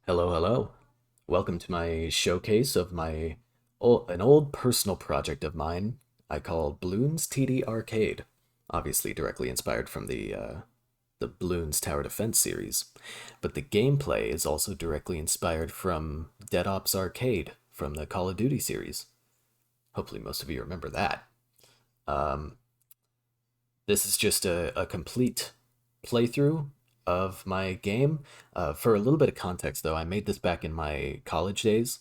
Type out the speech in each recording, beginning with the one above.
Hello, hello. Welcome to my showcase of an old personal project of mine I call Bloons TD Arcade. Obviously directly inspired from the Bloons Tower Defense series, but the gameplay is also directly inspired from Dead Ops Arcade from the Call of Duty series. Hopefully most of you remember that. Um, this is just a complete playthrough of my game. For a little bit of context, though, I made this back in my college days.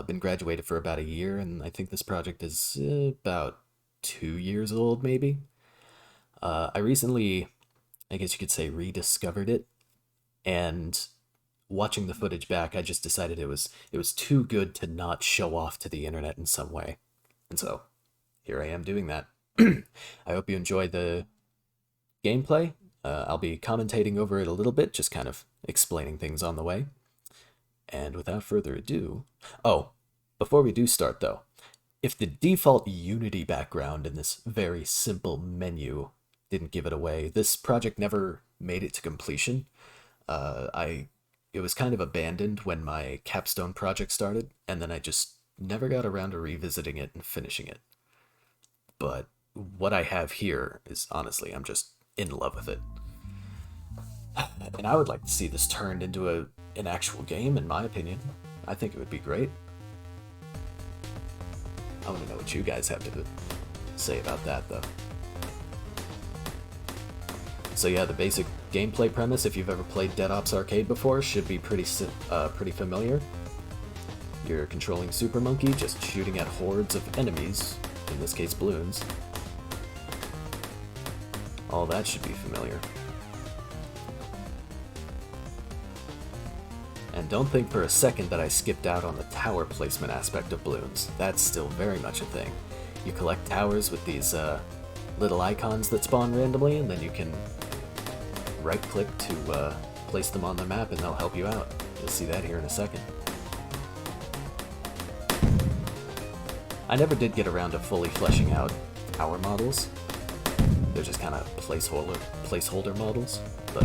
Been graduated for about a year, and I think this project is about 2 years old, maybe. I recently, I guess you could say, rediscovered it, and watching the footage back, I just decided it was too good to not show off to the internet in some way, and so here I am doing that. I hope you enjoy the gameplay. I'll be commentating over it a little bit, just kind of explaining things on the way. And without further ado, oh, before we do start though, if the default Unity background in this very simple menu didn't give it away, this project never made it to completion. I It was kind of abandoned when my capstone project started, and then I just never got around to revisiting it and finishing it. But what I have here is honestly, I'm just in love with it. And I would like to see this turned into an actual game, in my opinion. I think it would be great. I want to know what you guys have to say about that, though. So yeah, the basic gameplay premise, if you've ever played Dead Ops Arcade before, should be pretty familiar. You're controlling Super Monkey, just shooting at hordes of enemies, in this case Bloons. All that should be familiar. And don't think for a second that I skipped out on the tower placement aspect of Bloons. That's still very much a thing. You collect towers with these little icons that spawn randomly, and then you can right-click to place them on the map, and they'll help you out. You'll see that here in a second. I never did get around to fully fleshing out tower models. They're just kind of placeholder models, but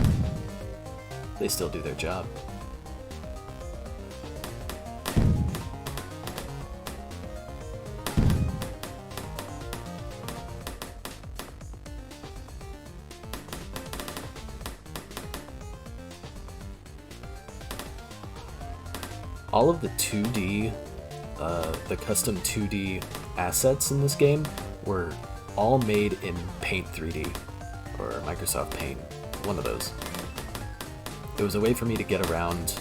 they still do their job. All of the 2D, the custom 2D assets in this game were all made in Paint 3D, or Microsoft Paint, one of those. It was a way for me to get around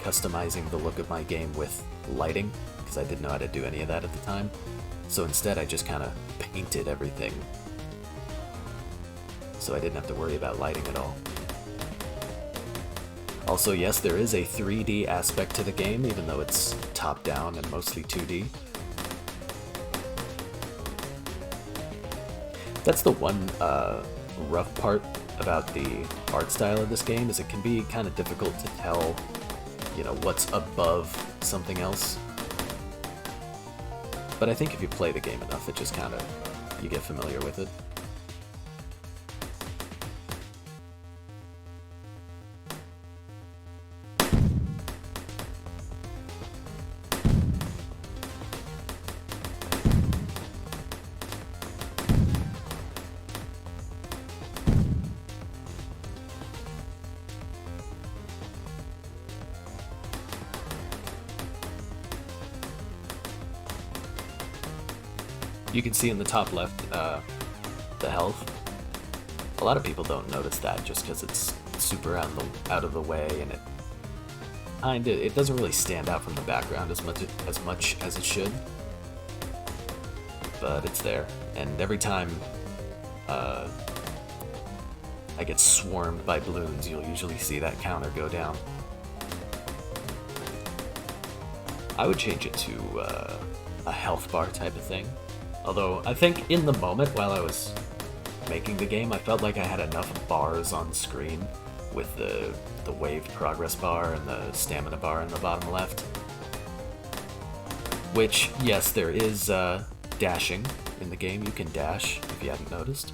customizing the look of my game with lighting, because I didn't know how to do any of that at the time. So instead I just kind of painted everything, so I didn't have to worry about lighting at all. Also, yes, there is a 3D aspect to the game, even though it's top-down and mostly 2D. That's the one rough part about the art style of this game, is it can be kind of difficult to tell, you know, what's above something else. But I think if you play the game enough, it just kind of, you get familiar with it. You can see in the top left the health. A lot of people don't notice that just because it's super out of the way, and it doesn't really stand out from the background as much as it should. But it's there, and every time I get swarmed by Bloons, you'll usually see that counter go down. I would change it to a health bar type of thing. Although, I think in the moment while I was making the game, I felt like I had enough bars on screen with the wave progress bar and the stamina bar in the bottom left. Which, yes, there is dashing in the game. You can dash, if you hadn't noticed.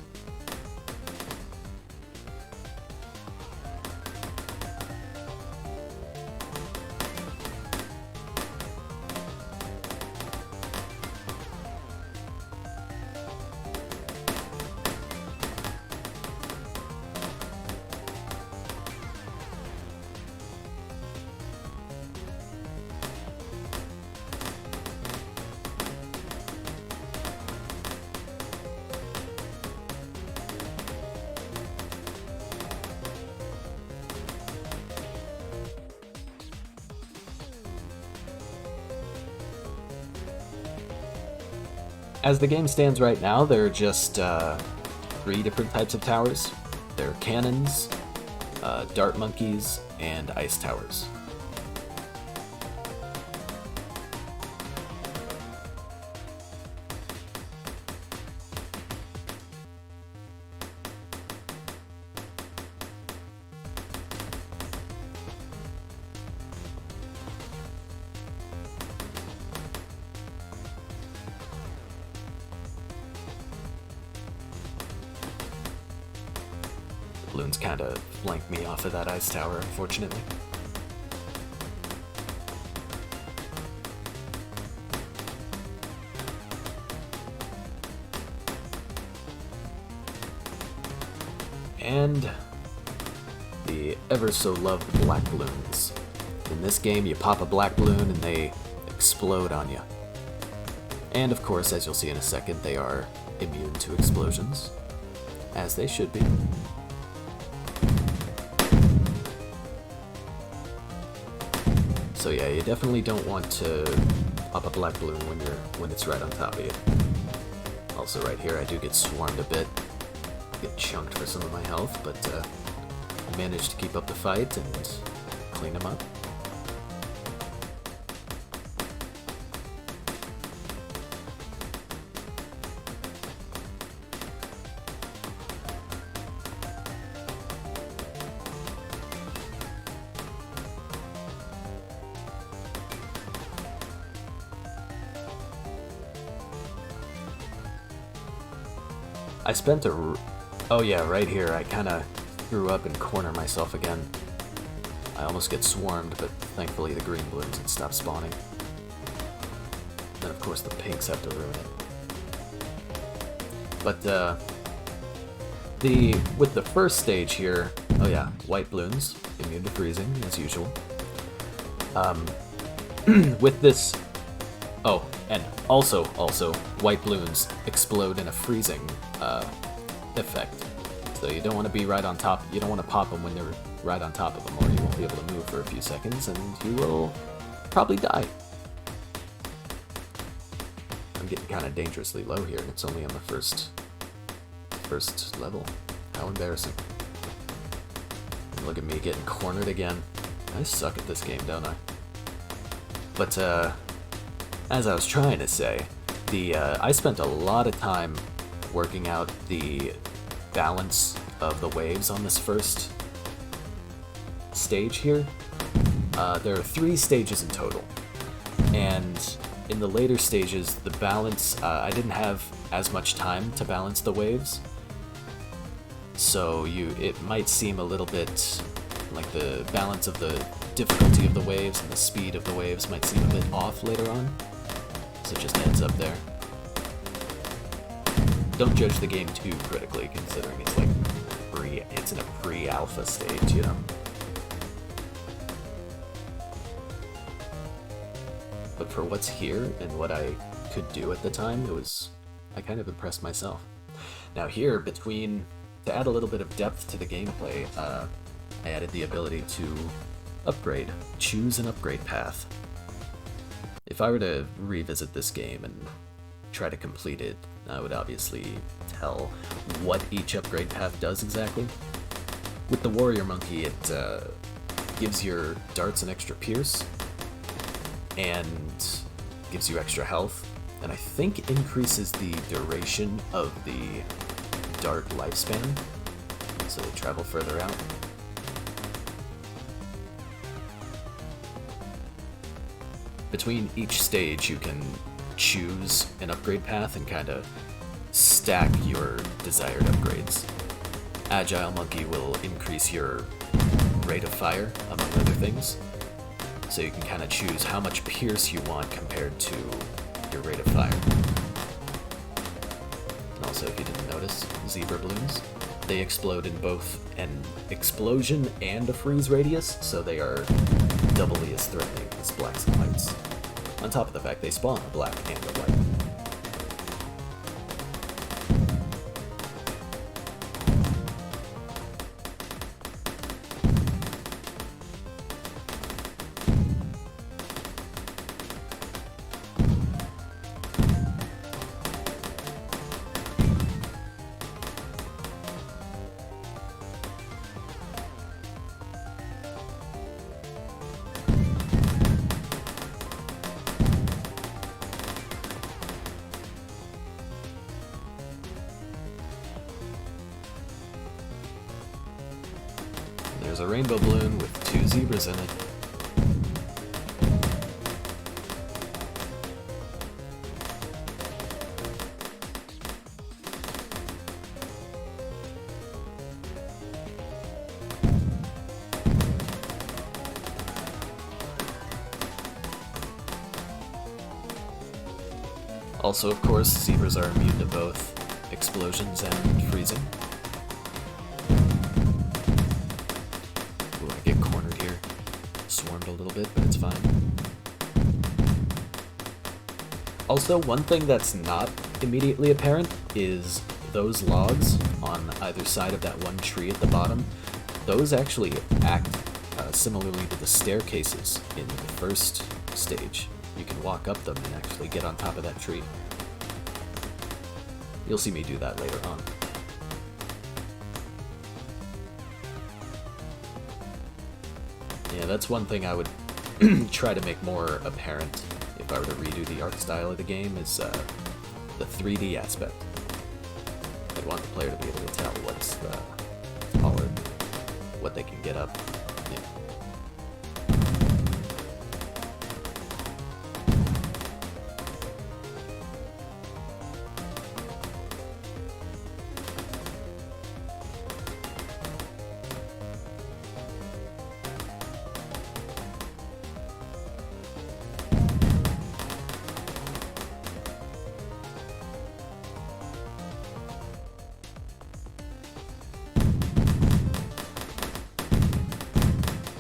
As the game stands right now, there are just 3 different types of towers. There are cannons, dart monkeys, and ice towers. Bloons kind of flanked me off of that ice tower, unfortunately. And the ever so loved black balloons. In this game, you pop a black balloon and they explode on you. And of course, as you'll see in a second, they are immune to explosions, as they should be. So yeah, you definitely don't want to pop a black balloon when it's right on top of you. Also right here, I do get swarmed a bit, get chunked for some of my health, but I managed to keep up the fight and clean them up. I spent oh yeah, right here, I kinda grew up and corner myself again. I almost get swarmed, but thankfully the green balloons had stopped spawning. Then of course the pinks have to ruin it. But with the first stage here, oh yeah, white balloons, immune to freezing, as usual. With this, oh, and also, white balloons explode in a freezing effect. So you don't want to be right on top, you don't want to pop them when they're right on top of them, or you won't be able to move for a few seconds, and you will probably die. I'm getting kind of dangerously low here, and it's only on the first level. How embarrassing. And look at me getting cornered again. I suck at this game, don't I? But, as I was trying to say, I spent a lot of time working out the balance of the waves on this first stage here. There are 3 stages in total, and in the later stages, the balance, I didn't have as much time to balance the waves, so it might seem a little bit like the balance of the difficulty of the waves and the speed of the waves might seem a bit off later on. So just heads up there. Don't judge the game too critically, considering it's like it's in a pre-alpha stage, you know. But for what's here and what I could do at the time, I kind of impressed myself. Now here, to add a little bit of depth to the gameplay, I added the ability to choose an upgrade path. If I were to revisit this game and try to complete it, I would obviously tell what each upgrade path does exactly. With the Warrior Monkey, it gives your darts an extra pierce, and gives you extra health, and I think increases the duration of the dart lifespan, so they travel further out. Between each stage, you can choose an upgrade path and kind of stack your desired upgrades. Agile Monkey will increase your rate of fire, among other things, so you can kind of choose how much pierce you want compared to your rate of fire. And also, if you didn't notice, Zebra Bloons, they explode in both an explosion and a freeze radius, so they are doubly as threatening as blacks and whites. On top of the fact they spawn a black and a white. rainbow balloon with 2 zebras in it. Also, of course, zebras are immune to both explosions and freezing. Ooh, I get cornered here. Swarmed a little bit, but it's fine. Also, one thing that's not immediately apparent is those logs on either side of that one tree at the bottom. Those actually act similarly to the staircases in the first stage. You can walk up them and actually get on top of that tree. You'll see me do that later on. Yeah, that's one thing I would try to make more apparent if I were to redo the art style of the game, is the 3D aspect. I'd want the player to be able to tell what's taller, what they can get up. Yeah.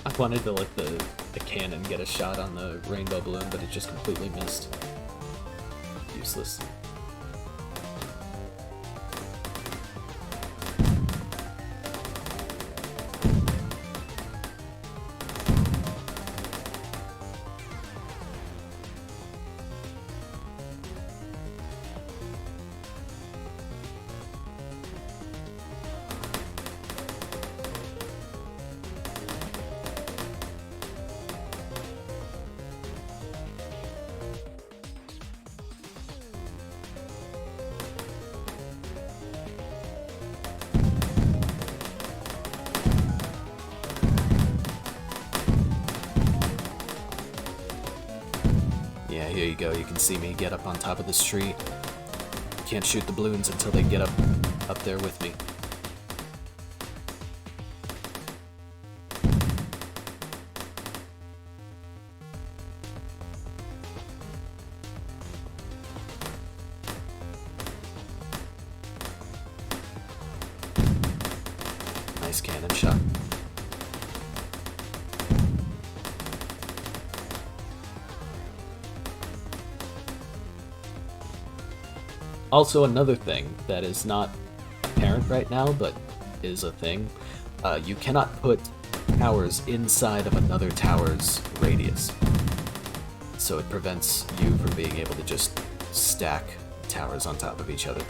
I wanted to let the cannon get a shot on the rainbow balloon, but it just completely missed. Useless. Yeah, here you go. You can see me get up on top of this tree. Can't shoot the balloons until they get up there with me. Nice cannon shot. Also, another thing that is not apparent right now, but is a thing, you cannot put towers inside of another tower's radius. So it prevents you from being able to just stack towers on top of each other.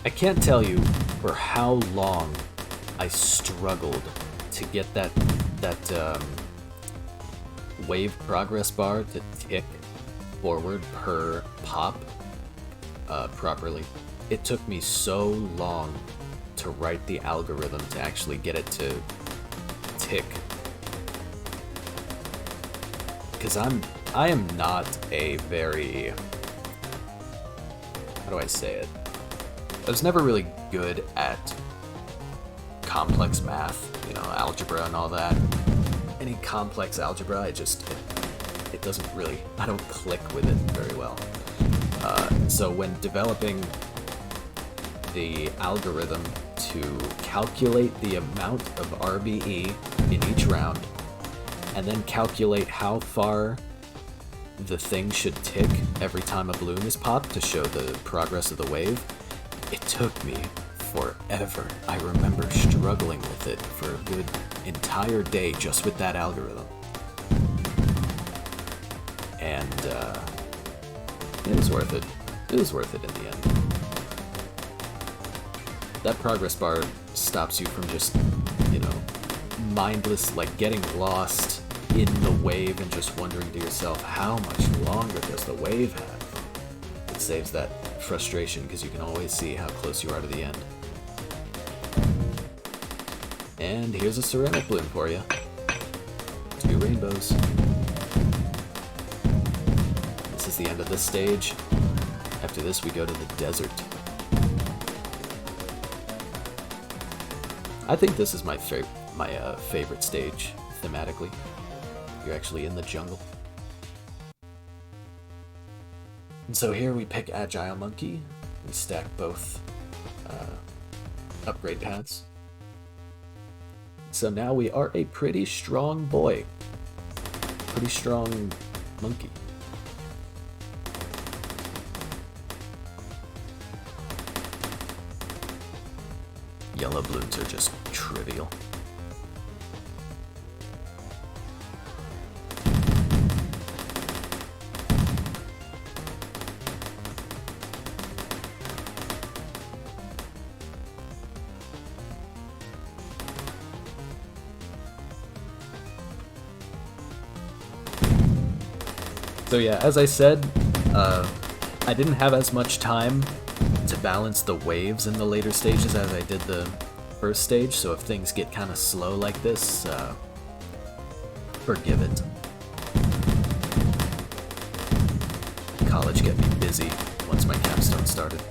I can't tell you for how long I struggled to get that wave progress bar to tick forward per pop properly. It took me so long to write the algorithm to actually get it to tick. Because I am not a very, how do I say it? I was never really good at complex math, you know, algebra and all that. Any complex algebra, it doesn't really, I don't click with it very well. So when developing the algorithm to calculate the amount of RBE in each round, and then calculate how far the thing should tick every time a balloon is popped to show the progress of the wave, it took me forever. I remember struggling with it for a good entire day just with that algorithm. And it was worth it. It was worth it in the end. That progress bar stops you from just, you know, mindless, like getting lost in the wave and just wondering to yourself, how much longer does the wave have? It saves that frustration because you can always see how close you are to the end. And here's a ceramic balloon for you. 2 rainbows. This is the end of this stage. After this, we go to the desert. I think this is my favorite stage thematically. You're actually in the jungle. And so here we pick Agile Monkey. We stack both upgrade paths. So now we are a pretty strong boy. Pretty strong monkey. Yellow balloons are just trivial. So yeah, as I said, I didn't have as much time to balance the waves in the later stages as I did the first stage, so if things get kind of slow like this, forgive it. College kept me busy once my capstone started.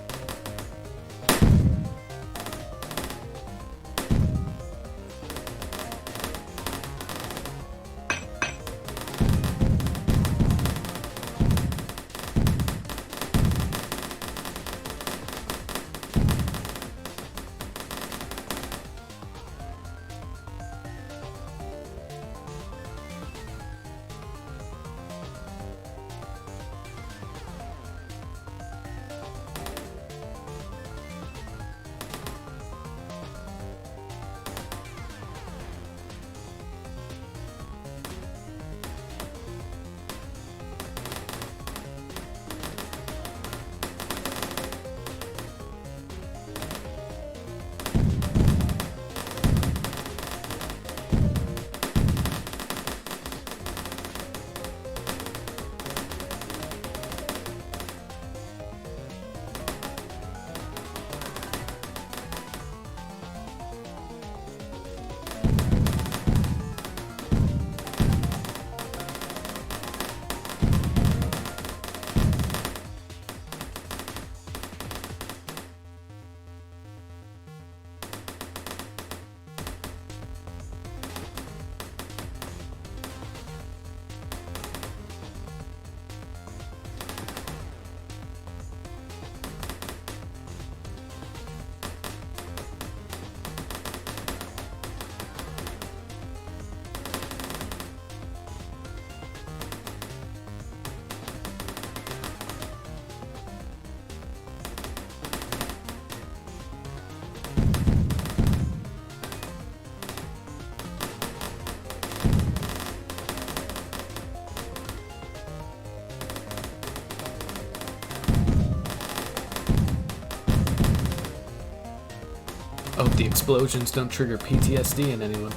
Hope the explosions don't trigger PTSD in anyone.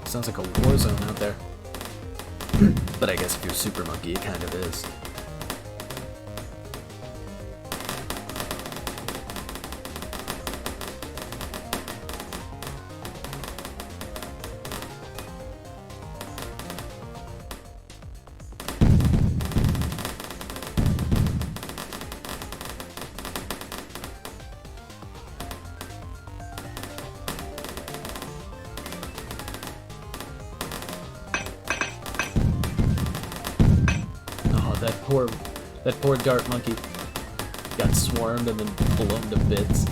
Sounds like a war zone out there. But I guess if you're Super Monkey, it kind of is. That poor dart monkey got swarmed and then blown to bits.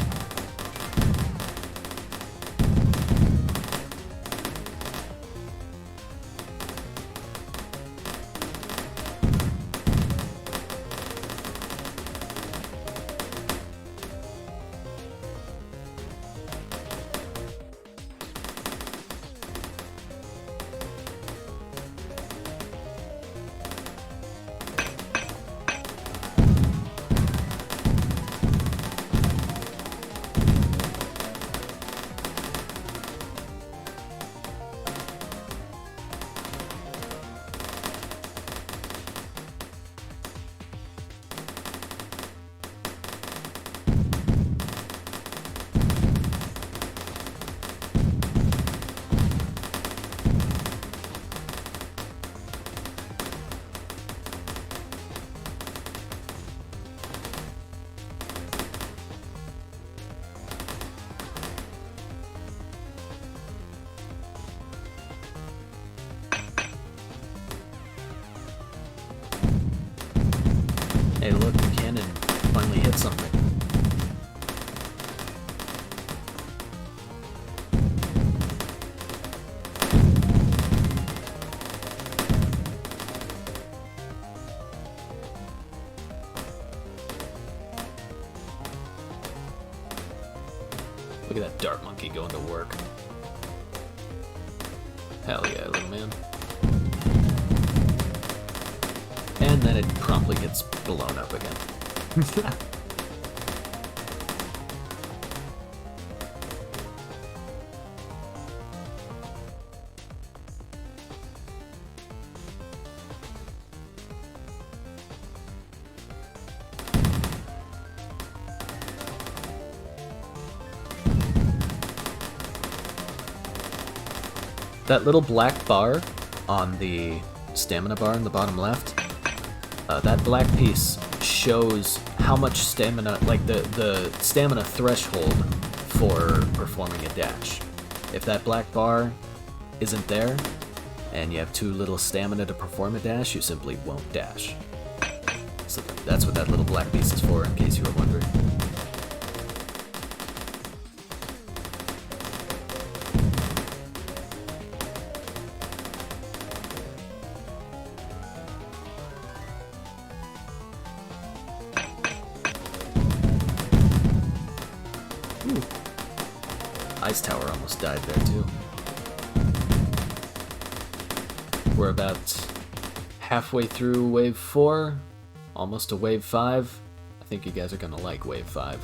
Hey look, the cannon finally hit something. Look at that dart monkey going to work. Hell yeah, little man. And then it promptly gets blown up again. That little black bar on the stamina bar in the bottom left, that black piece shows how much stamina, like the stamina threshold for performing a dash. If that black bar isn't there, and you have too little stamina to perform a dash, you simply won't dash. So that's what that little black piece is for, in case you were wondering. Ice Tower almost died there too. We're about halfway through wave 4, almost to wave 5. I think you guys are gonna like wave 5.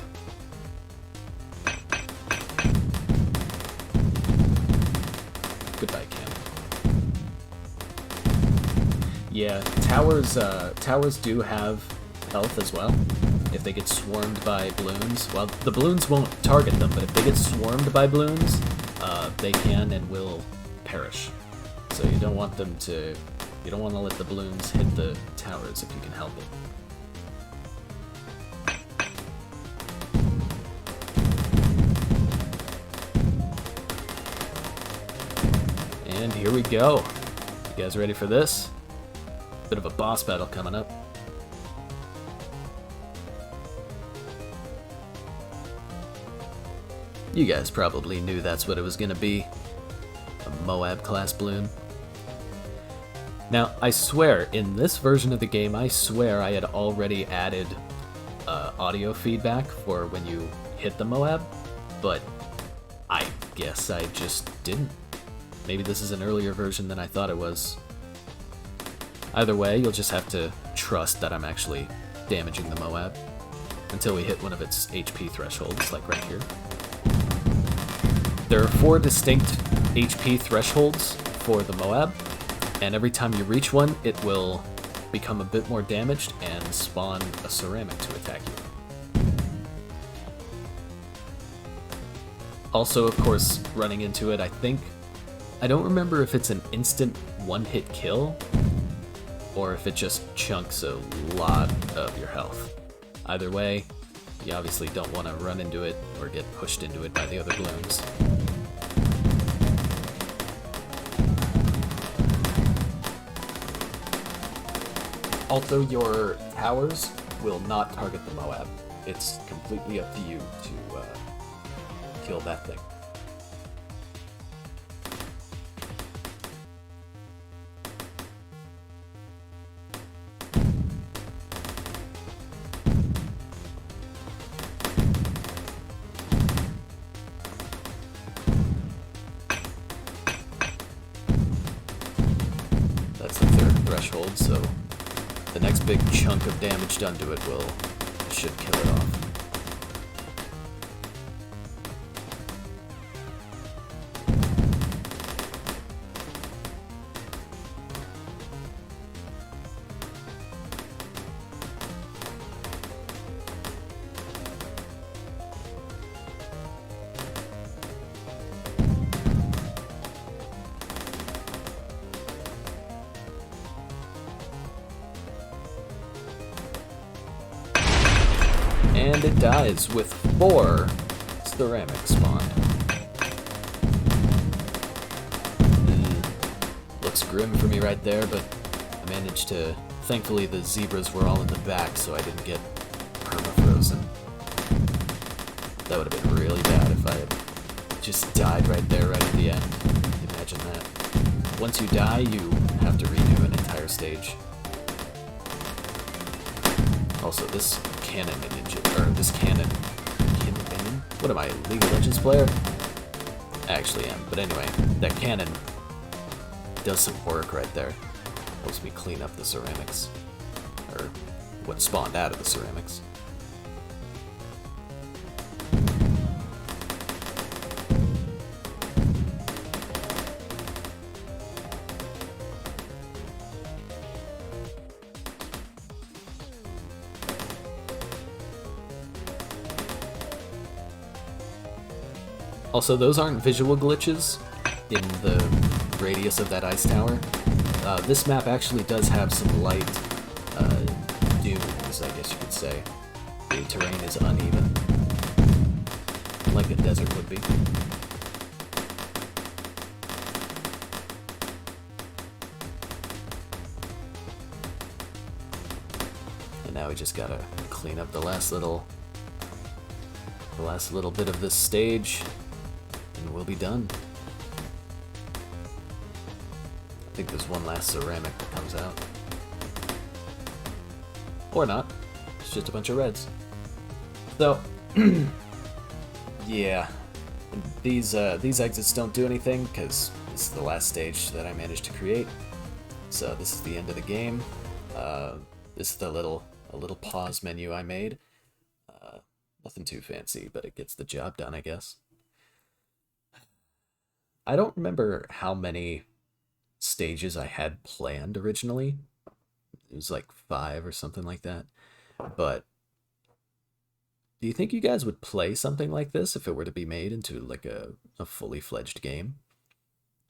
Goodbye, Cam. Yeah, towers do have health as well. If they get swarmed by balloons, well, the balloons won't target them, but if they get swarmed by balloons, they can and will perish. So you don't want them to, you don't want to let the balloons hit the towers if you can help it. And here we go. You guys ready for this? Bit of a boss battle coming up. You guys probably knew that's what it was gonna be. A Moab class balloon. Now, I swear, in this version of the game, I swear I had already added audio feedback for when you hit the Moab, but I guess I just didn't. Maybe this is an earlier version than I thought it was. Either way, you'll just have to trust that I'm actually damaging the Moab until we hit one of its HP thresholds, like right here. There are 4 distinct HP thresholds for the Moab, and every time you reach one, it will become a bit more damaged and spawn a ceramic to attack you. Also, of course, running into it, I don't remember if it's an instant one-hit kill, or if it just chunks a lot of your health. Either way, you obviously don't want to run into it or get pushed into it by the other Bloons. Also, your towers will not target the Moab. It's completely up to you to kill that thing. That's the 3rd threshold, so the next big chunk of damage done to it should kill it off. And it dies with 4 ceramics spawned. Looks grim for me right there, but I managed to... Thankfully the zebras were all in the back, so I didn't get perma-frozen. That would have been really bad if I had just died right there, right at the end. Imagine that. Once you die, you have to redo an entire stage. Also, this cannon ninja, or this cannon, what am I, League of Legends player? I actually am, but anyway, that cannon does some work right there. Helps me clean up the ceramics, or what spawned out of the ceramics. Also, those aren't visual glitches in the radius of that ice tower. This map actually does have some light dunes, I guess you could say. The terrain is uneven, like a desert would be. And now we just gotta clean up the last little bit of this stage, and we'll be done. I think there's one last ceramic that comes out. Or not. It's just a bunch of reds. So, yeah. These exits don't do anything, because this is the last stage that I managed to create. So this is the end of the game. This is a little pause menu I made. Nothing too fancy, but it gets the job done, I guess. I don't remember how many stages I had planned originally. It was like 5 or something like that. But do you think you guys would play something like this if it were to be made into like a fully fledged game?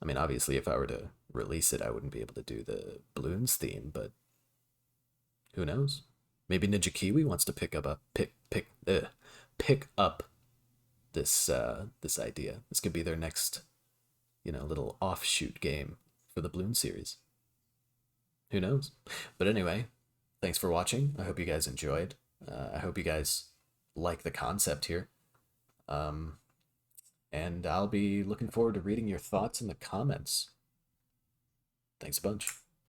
I mean, obviously, if I were to release it, I wouldn't be able to do the Bloons theme, but who knows? Maybe Ninja Kiwi wants to pick up this idea. This could be their next, little offshoot game for the Bloons series. Who knows? But anyway, thanks for watching. I hope you guys enjoyed. I hope you guys like the concept here. And I'll be looking forward to reading your thoughts in the comments. Thanks a bunch.